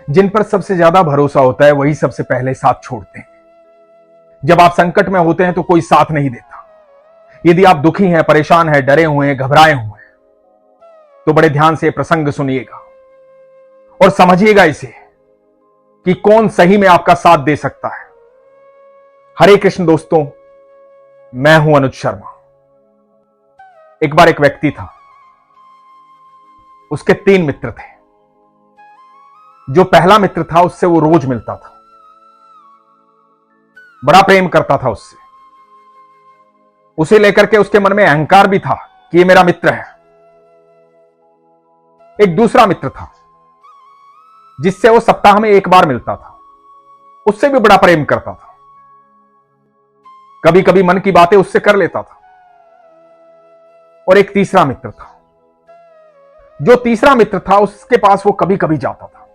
जिन पर सबसे ज्यादा भरोसा होता है वही सबसे पहले साथ छोड़ते हैं। जब आप संकट में होते हैं तो कोई साथ नहीं देता। यदि आप दुखी हैं, परेशान हैं, डरे हुए हैं, घबराए हुए हैं, तो बड़े ध्यान से प्रसंग सुनिएगा और समझिएगा इसे कि कौन सही में आपका साथ दे सकता है। हरे कृष्ण दोस्तों, मैं हूं अनुज शर्मा। एक बार एक व्यक्ति था, उसके 3 मित्र थे। जो पहला मित्र था उससे वो रोज मिलता था, बड़ा प्रेम करता था उससे। उसे लेकर के उसके मन में अहंकार भी था कि ये मेरा मित्र है। एक दूसरा मित्र था जिससे वो सप्ताह में 1 बार मिलता था, उससे भी बड़ा प्रेम करता था। कभी कभी मन की बातें उससे कर लेता था। और एक तीसरा मित्र था। जो तीसरा मित्र था उसके पास वो कभी कभी जाता था।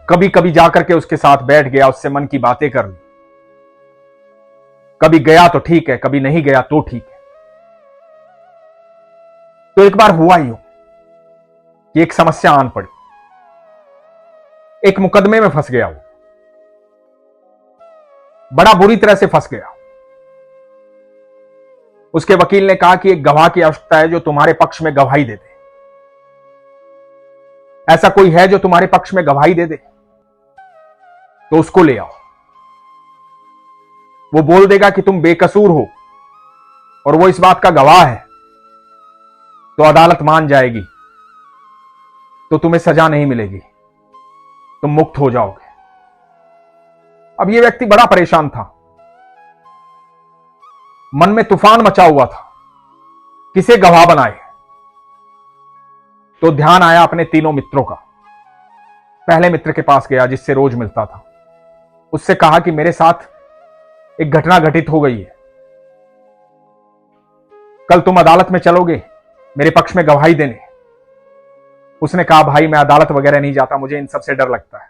कभी कभी जाकर के उसके साथ बैठ गया, उससे मन की बातें कर ली। कभी गया तो ठीक है, कभी नहीं गया तो ठीक है। तो एक बार हुआ यूं कि एक समस्या आन पड़ी। एक मुकदमे में फंस गया वो, बड़ा बुरी तरह से फंस गया। उसके वकील ने कहा कि एक गवाह की आवश्यकता है जो तुम्हारे पक्ष में गवाही दे दे। ऐसा कोई है जो तुम्हारे पक्ष में गवाही दे दे तो उसको ले आओ। वो बोल देगा कि तुम बेकसूर हो और वो इस बात का गवाह है तो अदालत मान जाएगी, तो तुम्हें सजा नहीं मिलेगी, तुम मुक्त हो जाओगे। अब ये व्यक्ति बड़ा परेशान था, मन में तूफान मचा हुआ था, किसे गवाह बनाए। तो ध्यान आया अपने तीनों मित्रों का। पहले मित्र के पास गया जिससे रोज मिलता था, उससे कहा कि मेरे साथ एक घटना घटित हो गई है, कल तुम अदालत में चलोगे मेरे पक्ष में गवाही देने। उसने कहा भाई मैं अदालत वगैरह नहीं जाता, मुझे इन सब से डर लगता है,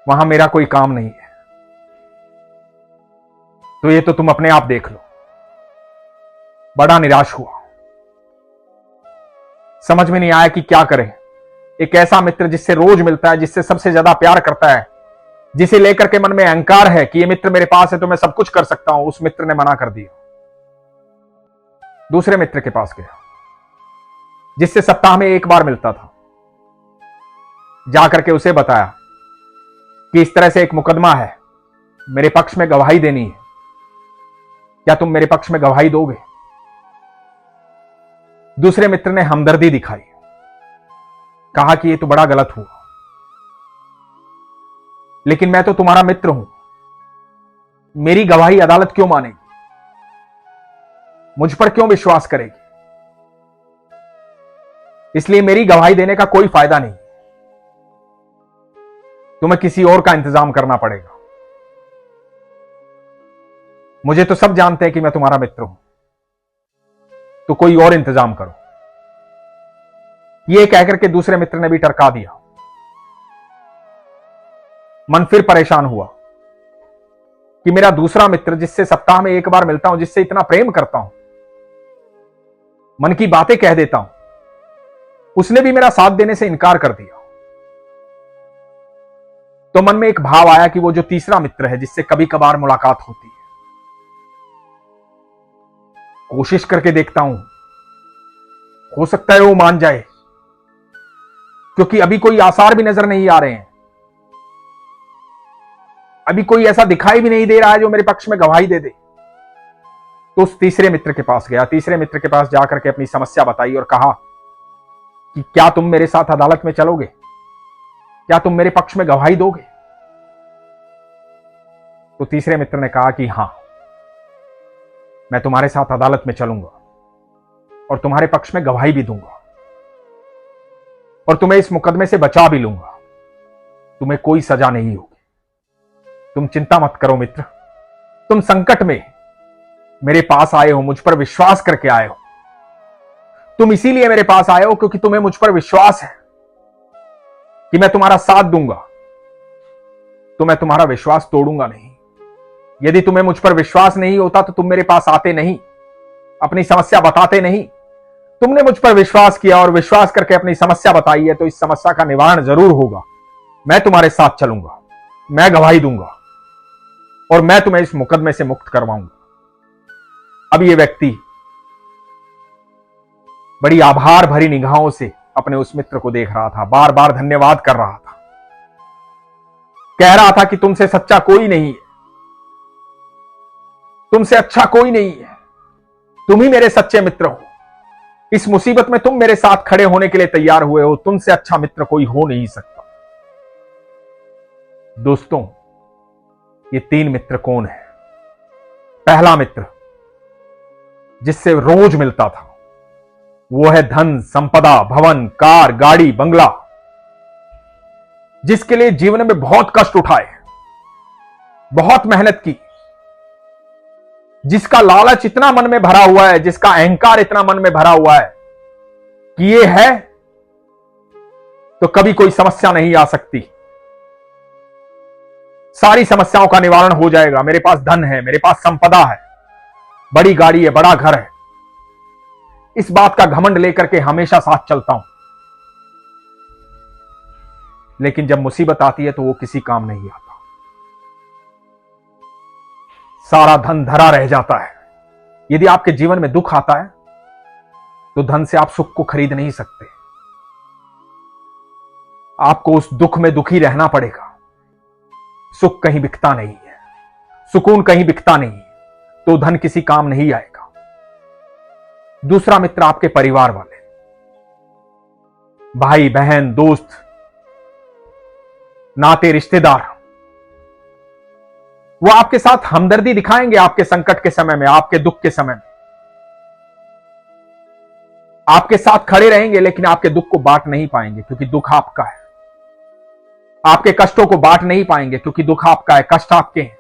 वहां मेरा कोई काम नहीं है, तो ये तो तुम अपने आप देख लो। बड़ा निराश हुआ, समझ में नहीं आया कि क्या करे। एक ऐसा मित्र जिससे रोज मिलता है, जिससे सबसे ज्यादा प्यार करता है, जिसे लेकर के मन में अहंकार है कि ये मित्र मेरे पास है तो मैं सब कुछ कर सकता हूं, उस मित्र ने मना कर दिया। दूसरे मित्र के पास गया जिससे सप्ताह में 1 बार मिलता था। जाकर के उसे बताया कि इस तरह से एक मुकदमा है, मेरे पक्ष में गवाही देनी है, क्या तुम मेरे पक्ष में गवाही दोगे? दूसरे मित्र ने हमदर्दी दिखाई, कहा कि ये तो बड़ा गलत हुआ, लेकिन मैं तो तुम्हारा मित्र हूं, मेरी गवाही अदालत क्यों मानेगी, मुझ पर क्यों विश्वास करेगी, इसलिए मेरी गवाही देने का कोई फायदा नहीं, तुम्हें किसी और का इंतजाम करना पड़ेगा। मुझे तो सब जानते हैं कि मैं तुम्हारा मित्र हूं, तो कोई और इंतजाम करो। यह कहकर के दूसरे मित्र ने भी टरका दिया। मन फिर परेशान हुआ कि मेरा दूसरा मित्र जिससे सप्ताह में 1 बार मिलता हूं, जिससे इतना प्रेम करता हूं, मन की बातें कह देता हूं, उसने भी मेरा साथ देने से इनकार कर दिया। तो मन में एक भाव आया कि वो जो तीसरा मित्र है जिससे कभी कभार मुलाकात होती है, कोशिश करके देखता हूं, हो सकता है वो मान जाए, क्योंकि अभी कोई आसार भी नजर नहीं आ रहे हैं, अभी कोई ऐसा दिखाई भी नहीं दे रहा है जो मेरे पक्ष में गवाही दे दे। तो उस तीसरे मित्र के पास गया। तीसरे मित्र के पास जाकर के अपनी समस्या बताई और कहा कि क्या तुम मेरे साथ अदालत में चलोगे, क्या तुम मेरे पक्ष में गवाही दोगे? तो तीसरे मित्र ने कहा कि हां, मैं तुम्हारे साथ अदालत में चलूंगा और तुम्हारे पक्ष में गवाही भी दूंगा और तुम्हें इस मुकदमे से बचा भी लूंगा, तुम्हें कोई सजा नहीं होगी, तुम चिंता मत करो मित्र, तुम संकट में मेरे पास आए हो, मुझ पर विश्वास करके आए हो, तुम इसीलिए मेरे पास आए हो क्योंकि तुम्हें मुझ पर विश्वास है कि मैं तुम्हारा साथ दूंगा, तो मैं तुम्हारा विश्वास तोड़ूंगा नहीं। यदि तुम्हें मुझ पर विश्वास नहीं होता तो तुम मेरे पास आते नहीं, अपनी समस्या बताते नहीं, तुमने मुझ पर विश्वास किया और विश्वास करके अपनी समस्या बताई है, तो इस समस्या का निवारण जरूर होगा। मैं तुम्हारे साथ चलूंगा, मैं गवाही दूंगा और मैं तुम्हें इस मुकदमे से मुक्त करवाऊंगा। अब यह व्यक्ति बड़ी आभार भरी निगाहों से अपने उस मित्र को देख रहा था, बार बार धन्यवाद कर रहा था, कह रहा था कि तुमसे सच्चा कोई नहीं है, तुमसे अच्छा कोई नहीं है, तुम ही मेरे सच्चे मित्र हो। इस मुसीबत में तुम मेरे साथ खड़े होने के लिए तैयार हुए हो, तुमसे अच्छा मित्र कोई हो नहीं सकता। दोस्तों, ये 3 मित्र कौन है? पहला मित्र जिससे रोज मिलता था, वो है धन, संपदा, भवन, कार, गाड़ी, बंगला, जिसके लिए जीवन में बहुत कष्ट उठाए, बहुत मेहनत की, जिसका लालच इतना मन में भरा हुआ है, जिसका अहंकार इतना मन में भरा हुआ है कि ये है तो कभी कोई समस्या नहीं आ सकती, सारी समस्याओं का निवारण हो जाएगा। मेरे पास धन है, मेरे पास संपदा है, बड़ी गाड़ी है, बड़ा घर है, इस बात का घमंड लेकर के हमेशा साथ चलता हूं। लेकिन जब मुसीबत आती है तो वो किसी काम नहीं आता, सारा धन धरा रह जाता है। यदि आपके जीवन में दुख आता है तो धन से आप सुख को खरीद नहीं सकते, आपको उस दुख में दुखी रहना पड़ेगा। सुख कहीं बिकता नहीं है, सुकून कहीं बिकता नहीं है, तो धन किसी काम नहीं आएगा। दूसरा मित्र आपके परिवार वाले, भाई बहन, दोस्त, नाते, रिश्तेदार, वो आपके साथ हमदर्दी दिखाएंगे आपके संकट के समय में, आपके दुख के समय में, आपके साथ खड़े रहेंगे, लेकिन आपके दुख को बांट नहीं पाएंगे क्योंकि दुख आपका है। आपके कष्टों को बांट नहीं पाएंगे क्योंकि दुख आपका है, कष्ट आपके हैं,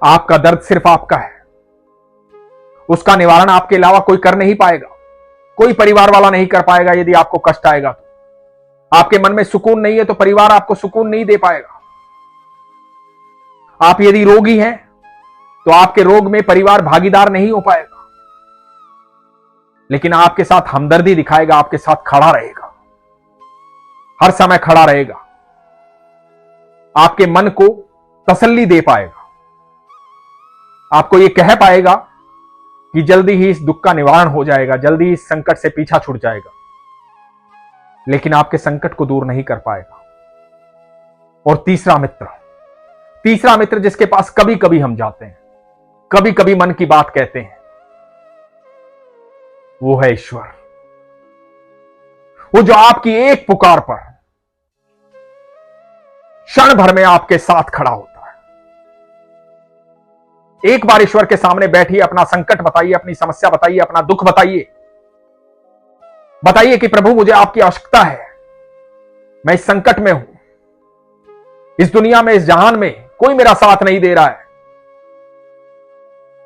आपका दर्द सिर्फ आपका है, उसका निवारण आपके अलावा कोई कर नहीं पाएगा, कोई परिवार वाला नहीं कर पाएगा। यदि आपको कष्ट आएगा तो आपके मन में सुकून नहीं है तो परिवार आपको सुकून नहीं दे पाएगा। आप यदि रोगी हैं तो आपके रोग में परिवार भागीदार नहीं हो पाएगा, लेकिन आपके साथ हमदर्दी दिखाएगा, आपके साथ खड़ा रहेगा, हर समय खड़ा रहेगा, आपके मन को तसल्ली दे पाएगा, आपको यह कह पाएगा कि जल्दी ही इस दुख का निवारण हो जाएगा, जल्दी ही इस संकट से पीछा छूट जाएगा, लेकिन आपके संकट को दूर नहीं कर पाएगा। और तीसरा मित्र जिसके पास कभी कभी हम जाते हैं, कभी कभी मन की बात कहते हैं, वो है ईश्वर। वो जो आपकी एक पुकार पर क्षण भर में आपके साथ खड़ा होता है। एक बार ईश्वर के सामने बैठिए, अपना संकट बताइए, अपनी समस्या बताइए, अपना दुख बताइए, बताइए कि प्रभु मुझे आपकी आवश्यकता है, मैं इस संकट में हूं, इस दुनिया में, इस जहान में कोई मेरा साथ नहीं दे रहा है,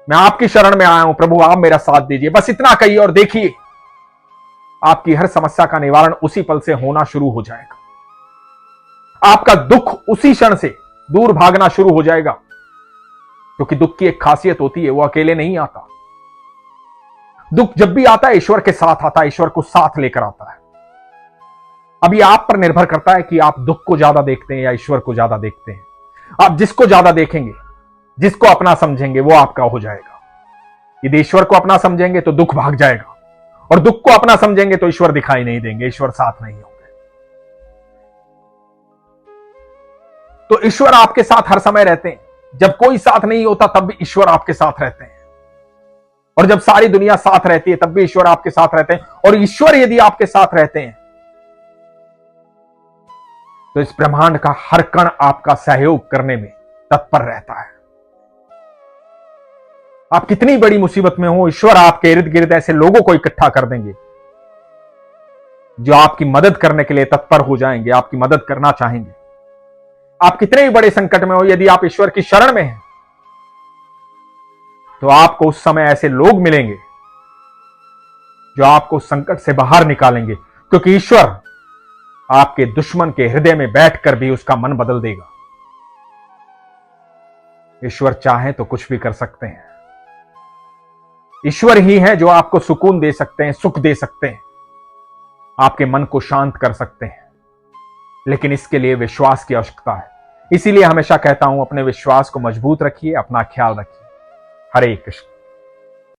मैं आपकी शरण में आया हूं, प्रभु आप मेरा साथ दीजिए। बस इतना कहिए और देखिए आपकी हर समस्या का निवारण उसी पल से होना शुरू हो जाएगा, आपका दुख उसी क्षण से दूर भागना शुरू हो जाएगा। क्योंकि दुख की एक खासियत होती है, वो अकेले नहीं आता। दुख जब भी आता है ईश्वर के साथ आता है, ईश्वर को साथ लेकर आता है। अब ये आप पर निर्भर करता है कि आप दुख को ज्यादा देखते हैं या ईश्वर को ज्यादा देखते हैं। आप जिसको ज्यादा देखेंगे, जिसको अपना समझेंगे, वो आपका हो जाएगा। यदि ईश्वर को अपना समझेंगे तो दुख भाग जाएगा, और दुख को अपना समझेंगे तो ईश्वर दिखाई नहीं देंगे, ईश्वर साथ नहीं होंगे। तो ईश्वर आपके साथ हर समय रहते हैं। जब कोई साथ नहीं होता तब भी ईश्वर आपके साथ रहते हैं, और जब सारी दुनिया साथ रहती है तब भी ईश्वर आपके साथ रहते हैं। और ईश्वर यदि आपके साथ रहते हैं तो इस ब्रह्मांड का हर कण आपका सहयोग करने में तत्पर रहता है। आप कितनी बड़ी मुसीबत में हो, ईश्वर आपके इर्द गिर्द ऐसे लोगों को इकट्ठा कर देंगे जो आपकी मदद करने के लिए तत्पर हो जाएंगे, आपकी मदद करना चाहेंगे। आप कितने भी बड़े संकट में हो, यदि आप ईश्वर की शरण में हैं तो आपको उस समय ऐसे लोग मिलेंगे जो आपको संकट से बाहर निकालेंगे, क्योंकि ईश्वर आपके दुश्मन के हृदय में बैठकर भी उसका मन बदल देगा। ईश्वर चाहे तो कुछ भी कर सकते हैं। ईश्वर ही है जो आपको सुकून दे सकते हैं, सुख दे सकते हैं, आपके मन को शांत कर सकते हैं, लेकिन इसके लिए विश्वास की आवश्यकता है। इसीलिए हमेशा कहता हूं, अपने विश्वास को मजबूत रखिए, अपना ख्याल रखिए। हरे कृष्ण।